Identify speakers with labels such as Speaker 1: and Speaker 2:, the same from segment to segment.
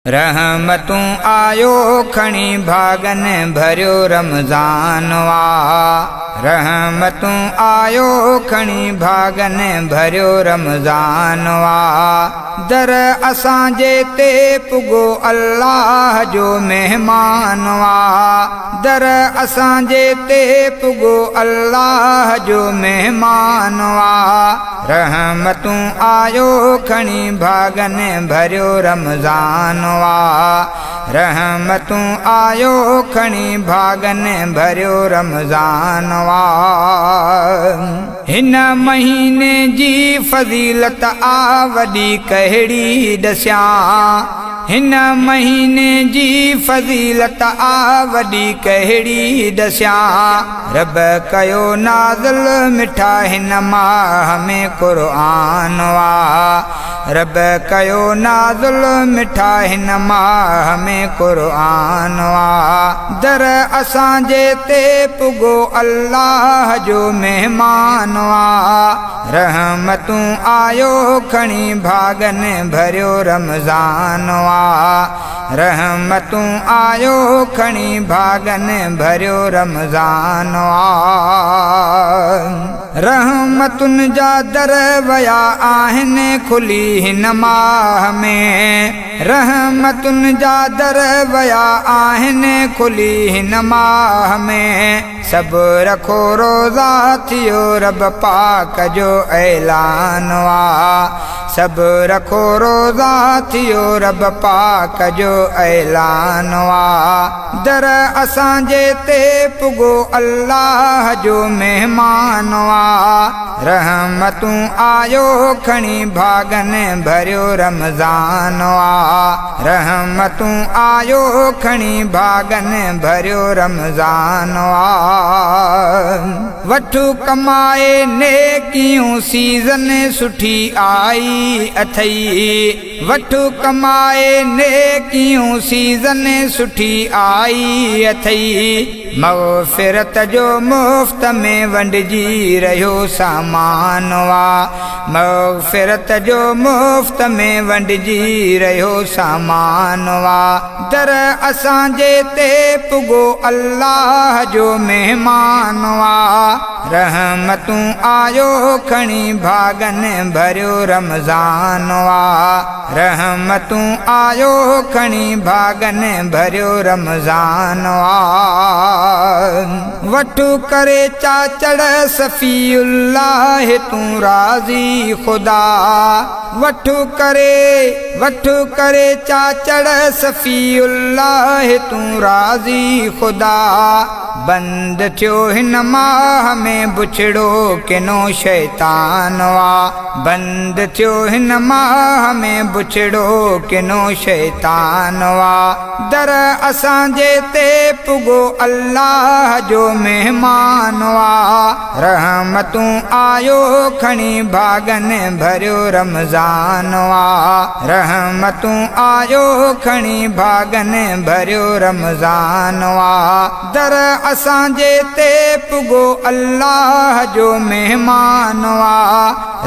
Speaker 1: रहमतूं आयो खणी भागन भरियो रमज़ान वा। रहमतूं आयो खणी भागन भरियो रमज़ान वा। दर असांजे ते पुगो अल्लाह जो मेहमान वा। दर असांजे ते पुगो अल्लाह जो मेहमान वा। रहमतूं आयो खणी भागन भरियो रमज़ान वा। रहमतूं आयो खणी भागन भरियो रमज़ान वा। हिन महीने जी फज़ीलत आ वॾी कहिड़ी ॾस्यां। हिन महीने जी फज़ीलत आ वॾी कहिड़ी ॾस्यां। रब कयो नाज़िल मिठा हिन माह में क़ुर्आन वा। रब कयो नाज़िल मिठा हिन माह में क़ुर्आन वा। दर असांजे ते पुगो अल्लाह जो मेहमान वा। रहमतूं आयो खणी भागन भरियो रमज़ान वा। रहमतूं आयो खणी भागन भरियो रमज़ान वा। रहमतुनि जा दर वया आहिनि खुली हिन माह में। रहमतुनि जा दर वया आहिनि खुली हिन माह में। सभु रखो रोज़ा थियो रब पाक जो ऐलान वा। सभु रखो रोज़ा थियो रब पाक जो ऐलान वा। दर असांजे ते पुगो अल्लाह जो मेहमान वा। रहमतूं आयो खणी भागन भरियो रमज़ान वा। रहमतूं आयो खणी भागन भरियो रमज़ान वा। वठु कमाए नेकियूं सीज़न सुठी आई अथई। वठु कमाए नेकियूं सीज़न सुठी आई अथई। मग़फ़िरत जो मुफ़्त में वंडिजी रहियो सामान वा। मग़फ़िरत जो मुफ़्त में वंडिजी रहियो सामान वा। दर असांजे ते पुगो अल्लाह जो मेहमान वा। रहमतूं आयो खणी भागन भरियो रमज़ान वा। रहमतूं आयो खणी भागन भरियो रमज़ान वा। वठु करे चाचड़ सफ़ीउल्लाह तूं राज़ी खुदा। वठु करे चाचड़ सफ़ीउल्लाह तूं राज़ी खुदा। बंद थियो हिन माह में बुछड़ो किनो शैतान वा। बंद थियो हिन माह में बुछड़ो किनो शैतान वा। दर असांजे ते पुगो अल्लाह जो मेहमान वा। रहमतूं आयो खणी भागन भरियो रमज़ान वा। रहमतूं आयो खणी भागन भरियो रमज़ान वा। दर असांजे ते पुगो अल्लाह जो मेहमान वा।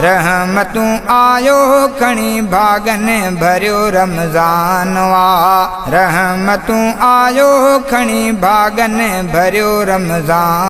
Speaker 1: रहमतूं आयो खणी भागन भरियो रमज़ान वा। रहमतूं आयो खणी भागन भरियो रमज़ान।